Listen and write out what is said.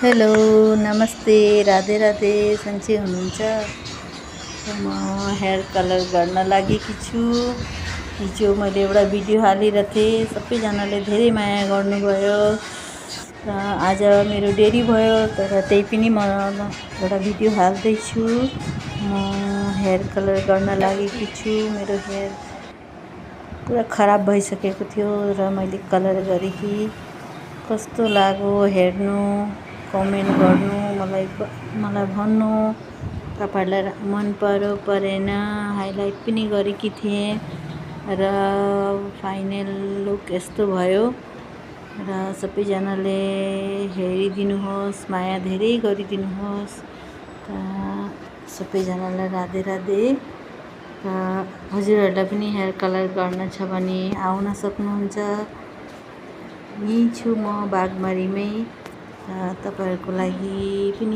Hello नमस्ते राधे राधे सन्चै हुनुहुन्छ। म हेयर कलर गर्न लागेकी छु। हिजो मैले एउटा भिडियो हालिरहेको थिएँ, सबैजनाले धेरै माया गर्नुभयो र आज मेरो देरी भयो, तर त्यही पनि म एउटा भिडियो हाल्दैछु। म हेयर कलर गर्न लागेकी छु। मेरो हेयर पुरा खराब भइसकेको थियो र मैले कलर गरेकी। कस्तो लाग्यो हेर्नु, कमेन्ट गर्नु, मलाई भन्नु तपाईहरुलाई मन पर्यो परेन। हाइलाइट पनि गरेकी थिएँ र फाइनल लुक यस्तो भयो र सबैजनाले हेरिदिनुहोस्, माया धेरै गरिदिनुहोस्। सबैजनालाई राधे राधे। हजुरहरूलाई पनि हेयर कलर गर्न छ भने आउन सक्नुहुन्छ। यही छु म बागमारीमै। तपाईहरुको लागि पनि